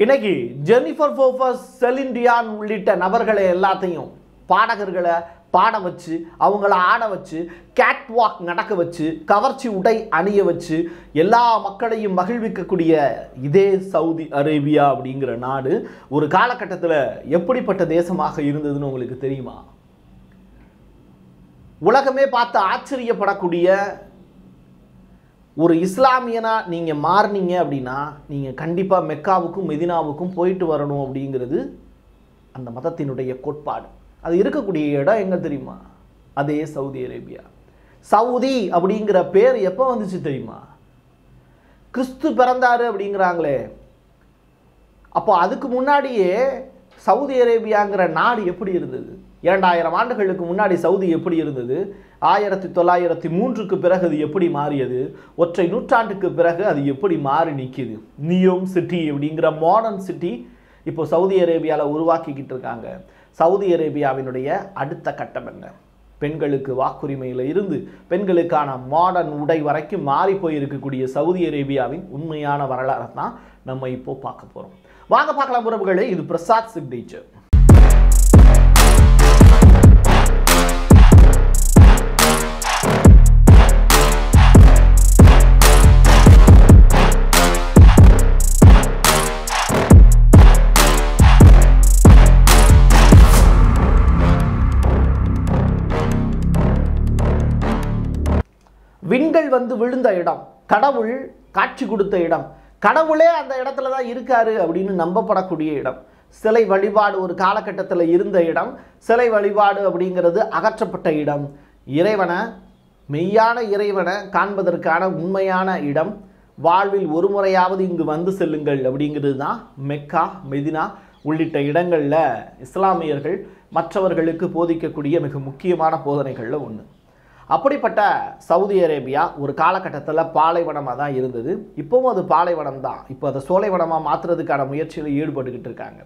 இன்னைக்கு Jennifer Lopez, செலின் Dion உள்ளிட்ட நபர்களை எல்லாத்தையும் பாடகர்களை பாட வச்சு அவங்கள ஆட வச்சு கேட் வாக் நடக்க வச்சு கவர்ச்சி உடை அணிய வச்சு எல்லா மக்களையும் மகிழ்விக்கக்கூடிய இதே சவுதி அரேபியா அப்படிங்கிற நாடு ஒரு காலகட்டத்தில் எப்படிப்பட்ட தேசமாக இருந்ததுன்னு உங்களுக்கு தெரியுமா? உலகமே பார்த்து ஆச்சரியப்படக்கூடிய ஒரு இஸ்லாமியனா நீங்கள் மாறினீங்க அப்படின்னா நீங்கள் கண்டிப்பாக மெக்காவுக்கும் மெதினாவுக்கும் போயிட்டு வரணும் அப்படிங்கிறது அந்த மதத்தினுடைய கோட்பாடு. அது இருக்கக்கூடிய இடம் எங்கே தெரியுமா? அதே சவுதி அரேபியா. சவுதி அப்படிங்கிற பேர் எப்போ வந்துச்சு தெரியுமா? கிறிஸ்து பிறந்தாரு அப்படிங்கிறாங்களே, அப்போ அதுக்கு முன்னாடியே சவுதி அரேபியாங்கிற நாடு எப்படி இருந்தது? 2000 ஆண்டுகளுக்கு முன்னாடி சவுதி எப்படி இருந்தது? 1903க்கு பிறகு அது எப்படி மாறியது? ஒற்றை நூற்றாண்டுக்கு பிறகு அது எப்படி மாறி நிற்கிது? நியோம் சிட்டி அப்படிங்கிற மாடர்ன் சிட்டி இப்போ சவுதி அரேபியாவில் உருவாக்கிக்கிட்டு இருக்காங்க. சவுதி அரேபியாவினுடைய அடுத்த கட்டம் என்ன? பெண்களுக்கு வாக்குரிமையில் இருந்து பெண்களுக்கான மாடர்ன் உடை வரைக்கும் மாறி போயிருக்கக்கூடிய சவுதி அரேபியாவின் உண்மையான வரலாறை தான் நம்ம இப்போ பார்க்க போகிறோம். வாங்க பார்க்கலாம் உறவுகளே. இது பிரசாத் சிக்னேச்சர். விண்கள் வந்து விழுந்த இடம், கடவுள் காட்சி கொடுத்த இடம், கடவுளே அந்த இடத்துல தான் இருக்காரு அப்படின்னு நம்பப்படக்கூடிய இடம், சிலை வழிபாடு ஒரு காலகட்டத்தில் இருந்த இடம், சிலை வழிபாடு அப்படிங்கிறது அகற்றப்பட்ட இடம், இறைவனை மெய்யான இறைவனை காண்பதற்கான உண்மையான இடம், வாழ்வில் ஒரு முறையாவது இங்கு வந்து செல்லுங்கள் அப்படிங்கிறது தான் மெக்கா மெதினா உள்ளிட்ட இடங்களில் இஸ்லாமியர்கள் மற்றவர்களுக்கு போதிக்கக்கூடிய மிக முக்கியமான போதனைகளில் ஒன்று. அப்படிப்பட்ட சவுதி அரேபியா ஒரு காலகட்டத்தில் பாலைவனமாக தான் இருந்தது. இப்போவும் அது பாலைவனம் தான். இப்போ அதை சோலைவனமாக மாற்றுறதுக்கான முயற்சியில் ஈடுபட்டுக்கிட்டு இருக்காங்க.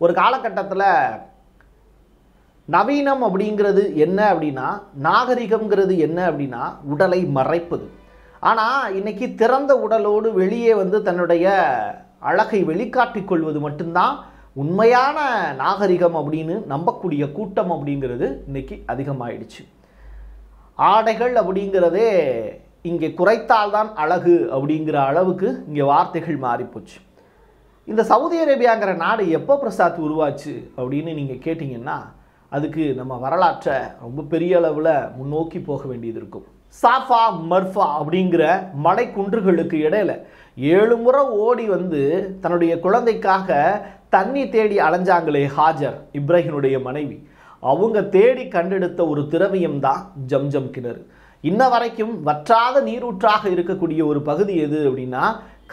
ஒரு காலகட்டத்தில் நவீனம் அப்படிங்கிறது என்ன அப்படின்னா, நாகரிகம்ங்கிறது என்ன அப்படின்னா உடலை மறைப்பது. ஆனால் இன்னைக்கு திறந்த உடலோடு வெளியே வந்து தன்னுடைய அழகை வெளிக்காட்டிக் கொள்வது மட்டும்தான் உண்மையான நாகரிகம் அப்படின்னு நம்பக்கூடிய கூட்டம் அப்படிங்கிறது இன்னைக்கு அதிகமாயிடுச்சு. ஆடைகள் அப்படிங்கிறதே இங்கே குறைத்தால்தான் அழகு அப்படிங்கிற அளவுக்கு இங்கே வார்த்தைகள் மாறிப்போச்சு. இந்த சவுதி அரேபியாங்கிற நாடு எப்போ பிரசாத் உருவாச்சு அப்படின்னு நீங்கள் கேட்டிங்கன்னா அதுக்கு நம்ம வரலாற்றை ரொம்ப பெரிய அளவில் முன்னோக்கி போக வேண்டியது இருக்கும். சாஃபா மர்ஃபா அப்படிங்கிற மலை குன்றுகளுக்கு இடையில 7 முறை ஓடி வந்து தன்னுடைய குழந்தைக்காக தண்ணி தேடி அலைஞ்சாங்களே ஹாஜர், இப்ராஹிமுடைய மனைவி, அவங்க தேடி கண்டெடுத்த ஒரு திரவியம் தான் ஜம்ஜம் கிணறு. இன்ன வரைக்கும் வற்றாத நீரூற்றாக இருக்கக்கூடிய ஒரு பகுதி எது அப்படின்னா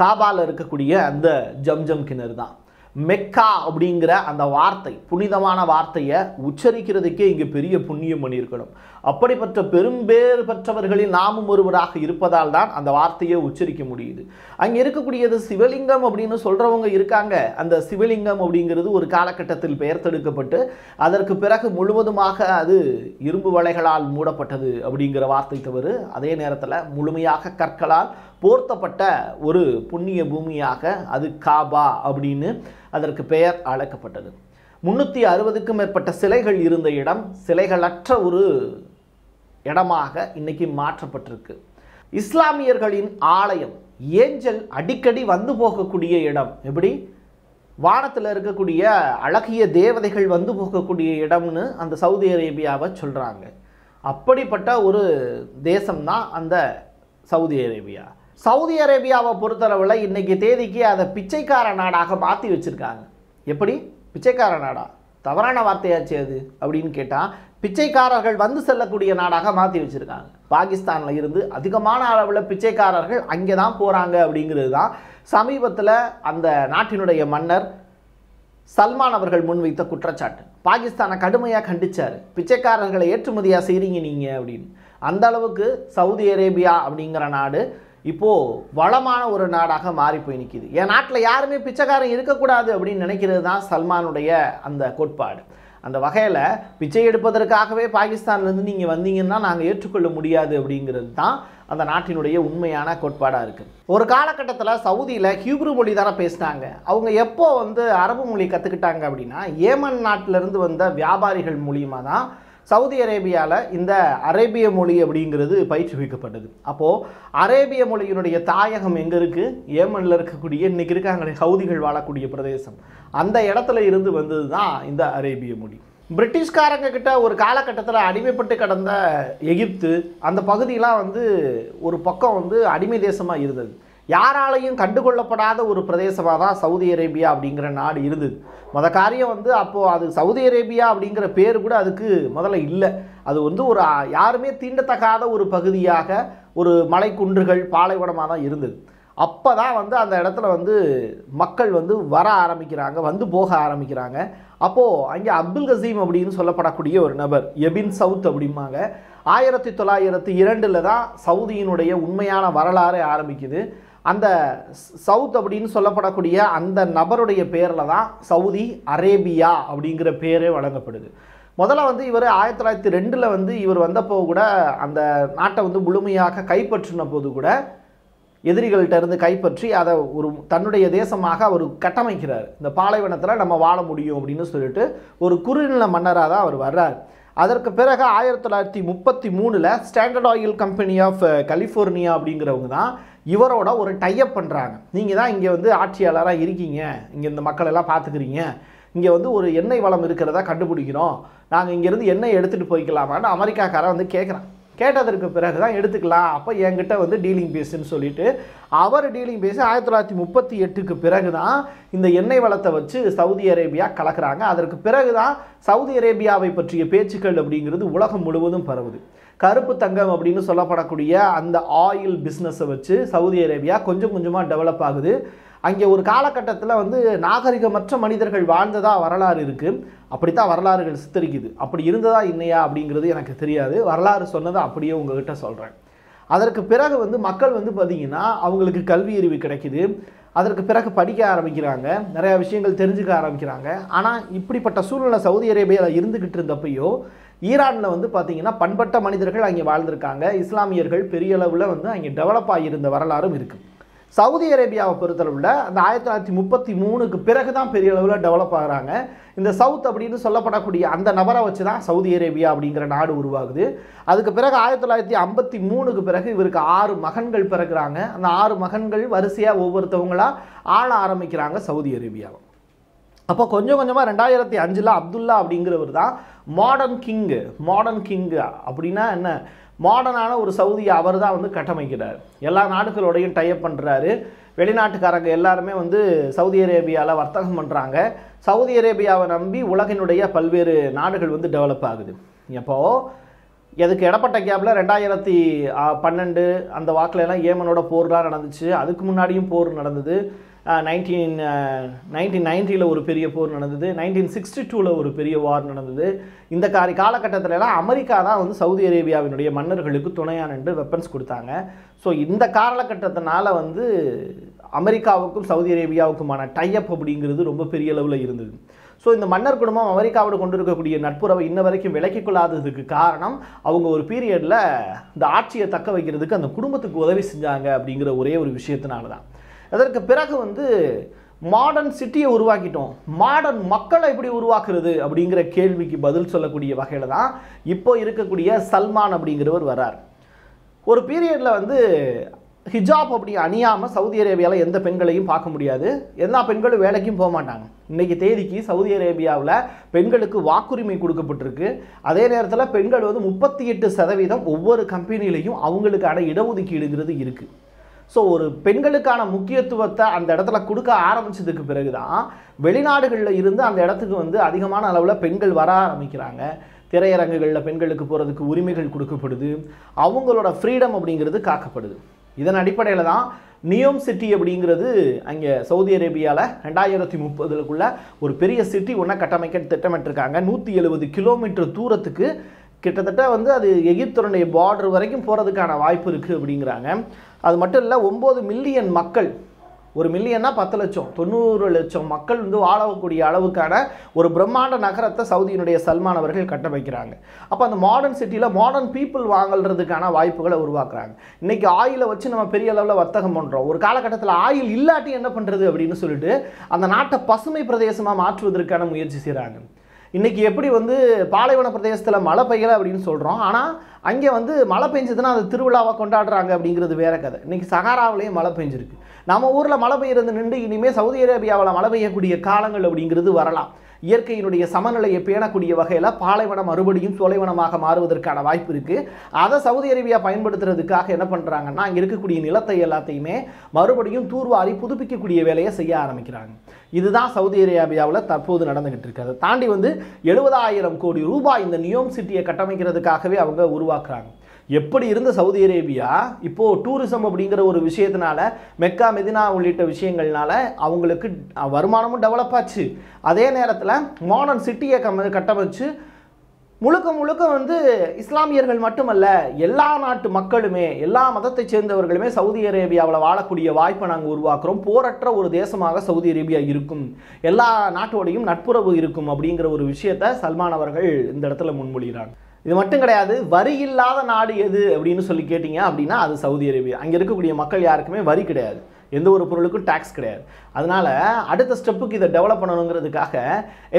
காபால இருக்கக்கூடிய அந்த ஜம்ஜம் கிணறு தான். மெக்கா அப்படிங்கிற அந்த வார்த்தை, புனிதமான வார்த்தையை உச்சரிக்கிறதுக்கே இங்கே பெரிய புண்ணியம் பண்ணியிருக்கணும். அப்படிப்பட்ட பெரும்பேறு பெற்றவர்களில் நாமும் ஒருவராக இருப்பதால் தான் அந்த வார்த்தையை உச்சரிக்க முடியுது. அங்கே இருக்கக்கூடியது சிவலிங்கம் அப்படின்னு சொல்கிறவங்க இருக்காங்க. அந்த சிவலிங்கம் அப்படிங்கிறது ஒரு காலகட்டத்தில் பெயர்த்தெடுக்கப்பட்டு அதற்கு பிறகு முழுவதுமாக அது இரும்பு வலைகளால் மூடப்பட்டது அப்படிங்கிற வார்த்தை தவிர, அதே நேரத்தில் முழுமையாக கற்களால் போர்த்தப்பட்ட ஒரு புண்ணிய பூமியாக அது காபா அப்படின்னு அதற்கு பெயர் அழைக்கப்பட்டது. 360க்கும் மேற்பட்ட சிலைகள் இருந்த இடம் சிலைகளற்ற ஒரு இடமாக இன்னைக்கு மாற்றப்பட்டிருக்கு. இஸ்லாமியர்களின் ஆலயம், ஏஞ்சல் அடிக்கடி வந்து போகக்கூடிய இடம். எப்படி வானத்தில் இருக்கக்கூடிய அழகிய தேவதைகள் வந்து போகக்கூடிய இடம்னு அந்த சவுதி அரேபியாவை சொல்கிறாங்க. அப்படிப்பட்ட ஒரு தேசம்தான் அந்த சவுதி அரேபியா. சவுதி அரேபியாவை பொறுத்தளவில் இன்னைக்கு தேதிக்கு அதை பிச்சைக்கார நாடாக மாற்றி வச்சுருக்காங்க. எப்படி பிச்சைக்கார நாடா? தவறான வார்த்தையாச்சு அது அப்படின்னு கேட்டால் பிச்சைக்காரர்கள் வந்து செல்லக்கூடிய நாடாக மாற்றி வச்சுருக்காங்க. பாகிஸ்தானில் இருந்து அதிகமான அளவில் பிச்சைக்காரர்கள் அங்கே தான் போகிறாங்க அப்படிங்கிறது தான் சமீபத்தில் அந்த நாட்டினுடைய மன்னர் சல்மான் அவர்கள் முன்வைத்த குற்றச்சாட்டு. பாகிஸ்தானை கடுமையாக கண்டிச்சார். பிச்சைக்காரர்களை ஏற்றுமதியாக செய்கிறீங்க நீங்கள் அப்படின்னு. அந்த அளவுக்கு சவுதி அரேபியா அப்படிங்கிற நாடு இப்போது வளமான ஒரு நாடாக மாறி போய் நிற்கிது. என் நாட்டில் யாருமே பிச்சைக்காரன் இருக்கக்கூடாது அப்படின்னு நினைக்கிறது தான் சல்மானுடைய அந்த கோட்பாடு. அந்த வகையில் பிச்சை எடுப்பதற்காகவே பாகிஸ்தான்லேருந்து நீங்கள் வந்தீங்கன்னா நாங்கள் ஏற்றுக்கொள்ள முடியாது அப்படிங்கிறது தான் அந்த நாட்டினுடைய உண்மையான கோட்பாடாக இருக்குது. ஒரு காலகட்டத்தில் சவுதியில் ஹீப்ரு மொழி தானே பேசினாங்க. அவங்க எப்போ வந்து அரபு மொழி கற்றுக்கிட்டாங்க அப்படின்னா, ஏமன் நாட்டிலிருந்து வந்த வியாபாரிகள் மூலியமாக தான் சவுதி அரேபியாவில் இந்த அரேபிய மொழி அப்படிங்கிறது பயிற்றுவிக்கப்பட்டது. அப்போது அரேபிய மொழியினுடைய தாயகம் எங்கே இருக்குது? ஏமனில் இருக்கக்கூடிய இன்றைக்கி இருக்காங்களே சவுதிகள் வாழக்கூடிய பிரதேசம், அந்த இடத்துல இருந்து வந்தது தான் இந்த அரேபிய மொழி. பிரிட்டிஷ்காரங்க கிட்ட ஒரு காலகட்டத்தில் அடிமைப்பட்டு கடந்த எகிப்து, அந்த பகுதியெலாம் வந்து ஒரு பக்கம் வந்து அடிமை தேசமாக இருந்தது. யாராலையும் கண்டுகொள்ளப்படாத ஒரு பிரதேசமாக தான் சவுதி அரேபியா அப்படிங்கிற நாடு இருந்தது. மொத காரியம் வந்து அப்போது அது சவுதி அரேபியா அப்படிங்கிற பேர் கூட அதுக்கு முதல்ல இல்லை. அது வந்து ஒரு யாருமே தீண்டத்தக்காத ஒரு பகுதியாக, ஒரு மலைக்குன்றுகள் பாலைவனமாக தான் இருந்தது. அப்போ தான் வந்து அந்த இடத்துல வந்து மக்கள் வந்து வர ஆரம்பிக்கிறாங்க, வந்து போக ஆரம்பிக்கிறாங்க. அப்போது அங்கே அப்துல் கசீம் அப்படின்னு சொல்லப்படக்கூடிய ஒரு நபர், எபின் சவுத் அப்படிம்பாங்க, 1902 தான் சவுதியினுடைய உண்மையான வரலாறு ஆரம்பிக்குது. அந்த சவுத் அப்படின்னு சொல்லப்படக்கூடிய அந்த நபருடைய பேரில் தான் சவுதி அரேபியா அப்படிங்கிற பேரே வழங்கப்படுது. முதல்ல வந்து இவர் 1902 வந்து இவர் வந்தப்போ கூட அந்த நாட்டை வந்து முழுமையாக கைப்பற்றின போது கூட எதிரிகள்கிட்ட இருந்து கைப்பற்றி அதை ஒரு தன்னுடைய தேசமாக அவர் கட்டமைக்கிறார். இந்த பாலைவனத்தில் நம்ம வாழ முடியும் அப்படின்னு சொல்லிட்டு ஒரு குறுநில மன்னராக தான் அவர் வர்றார். அதற்கு பிறகு 1933 standard oil company of California அப்படிங்கிறவங்க தான் இவரோட ஒரு டைப் பண்ணுறாங்க. நீங்கள் தான் இங்கே வந்து ஆட்சியாளராக இருக்கீங்க, இங்கே இந்த மக்கள் எல்லாம் பார்த்துக்கிறீங்க, இங்கே வந்து ஒரு எண்ணெய் வளம் இருக்கிறதா கண்டுபிடிக்கிறோம், நாங்கள் இங்கேருந்து எண்ணெய் எடுத்துகிட்டு போய்க்கலாமான்னு அமெரிக்காக்காரன் வந்து கேட்குறான். கேட்டதற்கு பிறகு தான் எடுத்துக்கலாம், அப்போ என்கிட்ட வந்து டீலிங் பேஸுன்னு சொல்லிட்டு அவர் டீலிங் பேசி 1938க்கு பிறகு தான் இந்த எண்ணெய் வளத்தை வச்சு சவுதி அரேபியா கலக்கிறாங்க. அதற்கு பிறகு தான் சவுதி அரேபியாவை பற்றிய பேச்சுக்கள் அப்படிங்கிறது உலகம் முழுவதும் பரவுது. கருப்பு தங்கம் அப்படின்னு சொல்லப்படக்கூடிய அந்த ஆயில் பிஸ்னஸை வச்சு சவுதி அரேபியா கொஞ்சம் கொஞ்சமாக டெவலப் ஆகுது. அங்கே ஒரு காலகட்டத்தில் வந்து நாகரிகமற்ற மனிதர்கள் வாழ்ந்ததாக வரலாறு இருக்குது. அப்படித்தான் வரலாறுகள் சித்தரிக்குது. அப்படி இருந்ததா இல்லையா அப்படிங்கிறது எனக்கு தெரியாது. வரலாறு சொன்னதை அப்படியே உங்ககிட்ட சொல்கிறேன். அதற்கு பிறகு வந்து மக்கள் வந்து பார்த்திங்கன்னா அவங்களுக்கு கல்வி அறிவு கிடைக்குது. அதற்கு பிறகு படிக்க ஆரம்பிக்கிறாங்க, நிறையா விஷயங்கள் தெரிஞ்சுக்க ஆரம்பிக்கிறாங்க. ஆனால் இப்படிப்பட்ட சூழ்நிலை சவுதி அரேபியாவில் இருந்துக்கிட்டு இருந்தப்பையோ ஈரானில் வந்து பார்த்திங்கன்னா பண்பட்ட மனிதர்கள் அங்கே வாழ்ந்திருக்காங்க. இஸ்லாமியர்கள் பெரிய அளவில் வந்து அங்கே டெவலப் ஆகியிருந்த வரலாறும் இருக்குது. சவுதி அரேபியாவை பொறுத்தளவில் அந்த 1933க்கு பிறகு தான் பெரிய அளவில் டெவலப் ஆகிறாங்க. இந்த சவுத் அப்படின்னு சொல்லப்படக்கூடிய அந்த நபரை வச்சு தான் சவுதி அரேபியா அப்படிங்கிற நாடு உருவாகுது. அதுக்கு பிறகு 1953க்கு பிறகு இவருக்கு 6 மகன்கள் பிறகுறாங்க. அந்த 6 மகன்கள் வரிசையாக ஒவ்வொருத்தவங்களாக ஆள ஆரம்பிக்கிறாங்க சவுதி அரேபியாவை. அப்போ கொஞ்சம் கொஞ்சமாக 2005 அப்துல்லா அப்படிங்கிறவர் தான் மாடர்ன் கிங்கு அப்படின்னா என்ன, மாடர்னான ஒரு சவுதியை அவர் தான் வந்து கட்டமைக்கிறார். எல்லா நாடுகளோடையும் டைப் பண்ணுறாரு. வெளிநாட்டுக்காரங்க எல்லாருமே வந்து சவுதி அரேபியாவில் வர்த்தகம் பண்ணுறாங்க. சவுதி அரேபியாவை நம்பி உலகினுடைய பல்வேறு நாடுகள் வந்து டெவலப் ஆகுது. இப்போது எதுக்கு இடப்பட்ட கேப்பில் 2012 அந்த வாக்கில் எல்லாம் ஏமனோட போர்லாம் நடந்துச்சு. அதுக்கு முன்னாடியும் போர் நடந்தது. 1990 ஒரு பெரிய போர் நடந்தது. 1962 ஒரு பெரிய வார் நடந்தது. இந்த காலகட்டத்திலலாம் அமெரிக்கா தான் வந்து சவுதி அரேபியாவினுடைய மன்னர்களுக்கு துணையாக நின்று வெப்பன்ஸ் கொடுத்தாங்க. ஸோ இந்த காலகட்டத்தினால வந்து அமெரிக்காவுக்கும் சவுதி அரேபியாவுக்குமான டைப் அப்படிங்கிறது ரொம்ப பெரிய அளவில் இருந்தது. ஸோ இந்த மன்னர் குடும்பம் அமெரிக்காவோட கொண்டு இருக்கக்கூடிய நட்புறவை இன்ன வரைக்கும் விலக்கிக் கொள்ளாததுக்கு காரணம் அவங்க ஒரு பீரியடில் இந்த ஆட்சியை தக்க வைக்கிறதுக்கு அந்த குடும்பத்துக்கு உதவி செஞ்சாங்க அப்படிங்கிற ஒரே ஒரு விஷயத்தினால தான். அதற்கு பிறகு வந்து மாடர்ன் சிட்டியை உருவாக்கிட்டோம், மாடர்ன் மக்களை எப்படி உருவாக்குறது அப்படிங்கிற கேள்விக்கு பதில் சொல்லக்கூடிய வகையில் தான் இப்போ இருக்கக்கூடிய சல்மான் அப்படிங்கிறவர் வர்றார். ஒரு பீரியடில் வந்து ஹிஜாப் அப்படி அணியாமல் சவுதி அரேபியாவில் எந்த பெண்களையும் பார்க்க முடியாது. எல்லா பெண்களும் வேலைக்கும் போக மாட்டாங்க. இன்றைக்கி தேதிக்கு சவுதி அரேபியாவில் பெண்களுக்கு வாக்குரிமை கொடுக்கப்பட்டிருக்கு. அதே நேரத்தில் பெண்கள் வந்து 38% ஒவ்வொரு கம்பெனிலையும் அவங்களுக்கான இடஒதுக்கீடுங்கிறது இருக்குது. ஸோ ஒரு பெண்களுக்கான முக்கியத்துவத்தை அந்த இடத்துல கொடுக்க ஆரம்பித்ததுக்கு பிறகு தான் வெளிநாடுகளில் இருந்து அந்த இடத்துக்கு வந்து அதிகமான அளவில் பெண்கள் வர ஆரம்பிக்கிறாங்க. திரையரங்குகளில் பெண்களுக்கு போகிறதுக்கு உரிமைகள் கொடுக்கப்படுது. அவங்களோட ஃப்ரீடம் அப்படிங்கிறது காக்கப்படுது. இதன் அடிப்படையில் தான் நியோம் சிட்டி அப்படிங்கிறது அங்கே சவுதி அரேபியாவில் 2030க்குள்ளே ஒரு பெரிய சிட்டி ஒன்றை கட்டமைக்க திட்டமிட்டிருக்காங்க. 170 கிலோமீட்டர் தூரத்துக்கு கிட்டத்தட்ட வந்து அது எகிப்துடைய பார்டர் வரைக்கும் போகிறதுக்கான வாய்ப்பு இருக்குது அப்படிங்கிறாங்க. அது மட்டும் இல்லை, 9 மில்லியன் மக்கள் 1 மில்லியன்னா 10 லட்சம் 90 லட்சம் மக்கள் வந்து வாழக்கூடிய அளவுக்கான ஒரு பிரம்மாண்ட நகரத்தை சவுதியினுடைய சல்மான் அவர்கள் கட்டமைக்கிறாங்க. அப்போ அந்த மாடர்ன் சிட்டியில் மாடர்ன் பீப்புள் வாங்கறதுக்கான வாய்ப்புகளை உருவாக்குறாங்க. இன்னைக்கு ஆயிலை வச்சு நம்ம பெரிய அளவில் வர்த்தகம் பண்ணுறோம். ஒரு காலகட்டத்தில் ஆயில் இல்லாட்டி என்ன பண்ணுறது அப்படின்னு சொல்லிட்டு அந்த நாட்டை பசுமை பிரதேசமாக மாற்றுவதற்கான முயற்சி செய்கிறாங்க. இன்றைக்கி எப்படி வந்து பாலைவன பிரதேசத்தில் மழை பெய்யலை அப்படின்னு சொல்கிறோம், ஆனால் அங்கே வந்து மழை பெஞ்சதுன்னா அது திருவிழாவாக கொண்டாடுறாங்க அப்படிங்கிறது வேற கதை. இன்றைக்கி சகாராவிலேயும் மழை பெஞ்சிருக்கு. நம்ம ஊரில் மழை பெய்யறது நின்று இனிமேல் சவுதி அரேபியாவில் மழை பெய்யக்கூடிய காலங்கள் அப்படிங்கிறது வரலாம். இயற்கையினுடைய சமநிலையை பேணக்கூடிய வகையில் பாலைவனம் மறுபடியும் சோலைவனமாக மாறுவதற்கான வாய்ப்பு இருக்குது. அதை சவுதி அரேபியா பயன்படுத்துறதுக்காக என்ன பண்ணுறாங்கன்னா, அங்கே இருக்கக்கூடிய நிலத்தை எல்லாத்தையுமே மறுபடியும் தூர்வாரி புதுப்பிக்கக்கூடிய வேலையை செய்ய ஆரம்பிக்கிறாங்க. இதுதான் சவுதி அரேபியாவில் தற்போது நடந்துகிட்டு இருக்கு. அதை தாண்டி வந்து 70,000 கோடி ரூபாய் இந்த நியோம் சிட்டியை கட்டமைக்கிறதுக்காகவே அவங்க உருவாக்குறாங்க. எப்படி இருந்த சவுதி அரேபியா இப்போது டூரிசம் அப்படிங்கிற ஒரு விஷயத்தினால, மெக்கா மெதினா உள்ளிட்ட விஷயங்கள்னால அவங்களுக்கு வருமானமும் டெவலப் ஆச்சு. அதே நேரத்தில் மாடர்ன் சிட்டியை கட்டமைச்சு முழுக்க முழுக்க வந்து இஸ்லாமியர்கள் மட்டுமல்ல, எல்லா நாட்டு மக்களுமே, எல்லா மதத்தை சேர்ந்தவர்களுமே சவுதி அரேபியாவில் வாழக்கூடிய வாய்ப்பை நாங்கள் உருவாக்குறோம். போரற்ற ஒரு தேசமாக சவுதி அரேபியா இருக்கும், எல்லா நாட்டோடையும் நட்புறவு இருக்கும் அப்படிங்கிற ஒரு விஷயத்தை சல்மான் அவர்கள் இந்த இடத்துல முன்மொழிகிறாங்க. இது மட்டும் கிடையாது, வரி இல்லாத நாடு எது அப்படின்னு சொல்லி கேட்டிங்க அப்படின்னா அது சவுதி அரேபியா. அங்கே இருக்கக்கூடிய மக்கள் யாருக்குமே வரி கிடையாது, எந்த ஒரு பொருளுக்கும் டேக்ஸ் கிடையாது. அதனால் அடுத்த ஸ்டெப்புக்கு இதை டெவலப் பண்ணணுங்கிறதுக்காக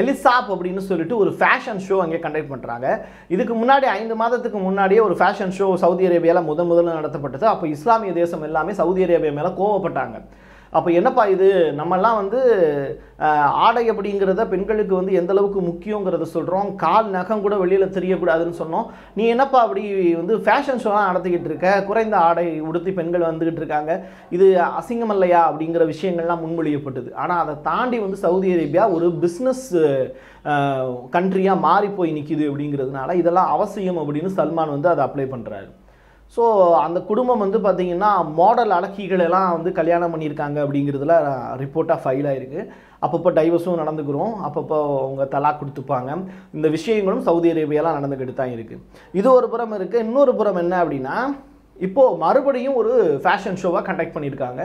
எலிசாப் அப்படின்னு சொல்லிட்டு ஒரு ஃபேஷன் ஷோ அங்கே கண்டக்ட் பண்ணுறாங்க. இதுக்கு முன்னாடி 5 மாதத்துக்கு முன்னாடியே ஒரு ஃபேஷன் ஷோ சவுதி அரேபியாவில் முதல்ல நடத்தப்பட்டது. அப்போ இஸ்லாமிய தேசம் எல்லாமே சவுதி அரேபியா மேலே கோவப்பட்டாங்க. அப்போ என்னப்பா இது, நம்மெல்லாம் வந்து ஆடை அப்படிங்கிறத பெண்களுக்கு வந்து எந்த அளவுக்கு முக்கியங்கிறத சொல்கிறோம், கால் நகம் கூட வெளியில் தெரியக்கூடாதுன்னு சொன்னோம், நீ என்னப்பா அப்படி வந்து ஃபேஷன் ஷோலாம் நடத்திக்கிட்டு இருக்க, குறைந்த ஆடை உடுத்தி பெண்கள் வந்துக்கிட்டு இருக்காங்க, இது அசிங்கம் இல்லையா அப்படிங்கிற விஷயங்கள்லாம் முன்மொழியப்பட்டது. ஆனால் அதை தாண்டி வந்து சவுதி அரேபியா ஒரு பிஸ்னஸ் கண்ட்ரியாக மாறி போய் நிற்கிது அப்படிங்கிறதுனால இதெல்லாம் அவசியம் அப்படின்னு சல்மான் வந்து அதை அப்ளை பண்ணுறாரு. ஸோ அந்த குடும்பம் வந்து பார்த்திங்கன்னா மாடல் அழகிகள் எல்லாம் வந்து கல்யாணம் பண்ணியிருக்காங்க அப்படிங்கிறதுல ரிப்போர்ட்டாக ஃபைல் ஆகிருக்கு. அப்பப்போ டைவர்ஸும் நடந்துக்கிறோம், அப்பப்போ அவங்க தலாக் கொடுத்துப்பாங்க. இந்த விஷயங்களும் சவுதி அரேபியாலாம் நடந்துக்கிட்டு தான் இருக்குது. இது ஒரு புறம் இருக்குது. இன்னொரு புறம் என்ன அப்படின்னா, இப்போது மறுபடியும் ஒரு ஃபேஷன் ஷோவாக கண்டக்ட் பண்ணியிருக்காங்க.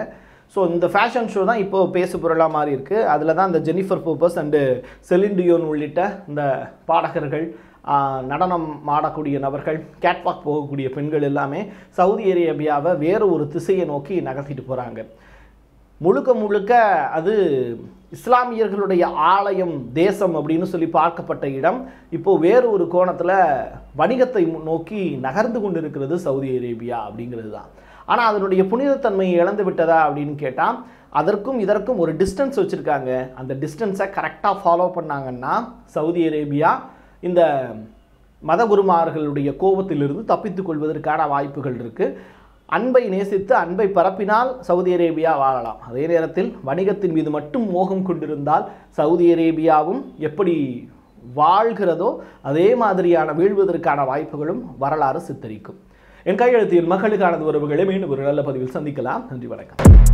ஸோ இந்த ஃபேஷன் ஷோ தான் இப்போது பேசு பொருளாக மாதிரி இருக்குது. அதில் தான் இந்த ஜெனிஃபர் போப்பஸ் அண்டு செலின் டியோன் உள்ளிட்ட இந்த பாடகர்கள், நடனம் ஆடக்கூடிய நபர்கள், கேட்வாக் போகக்கூடிய பெண்கள் எல்லாமே சவுதி அரேபியாவை வேறு ஒரு திசையை நோக்கி நகர்த்திட்டு போகிறாங்க. முழுக்க முழுக்க அது இஸ்லாமியர்களுடைய ஆலயம், தேசம் அப்படின்னு சொல்லி பார்க்கப்பட்ட இடம் இப்போது வேறு ஒரு கோணத்தில் வணிகத்தை நோக்கி நகர்ந்து கொண்டு இருக்கிறது சவுதி அரேபியா அப்படிங்கிறது தான். ஆனால் அதனுடைய புனிதத்தன்மையை இழந்து விட்டதா அப்படின்னு கேட்டால் அதற்கும் இதற்கும் ஒரு டிஸ்டன்ஸ் வச்சுருக்காங்க. அந்த டிஸ்டன்ஸை கரெக்டாக ஃபாலோ பண்ணாங்கன்னா சவுதி அரேபியா இந்த மதகுருமார்களுடைய கோபத்திலிருந்து தப்பித்துக் கொள்வதற்கான வாய்ப்புகள் இருக்குது. அன்பை நேசித்து அன்பை பரப்பினால் சவுதி அரேபியா வாழலாம். அதே நேரத்தில் வணிகத்தின் மீது மட்டும் மோகம் கொண்டிருந்தால் சவுதி அரேபியாவும் எப்படி வாழ்கிறதோ அதே மாதிரியான வீழ்வதற்கான வாய்ப்புகளும் வரலாறு சித்தரிக்கும். என் கையெழுத்தில் மக்களுக்கானது உறவுகளை மீண்டும் ஒரு நல்ல பதிவில் சந்திக்கலாம். நன்றி, வணக்கம்.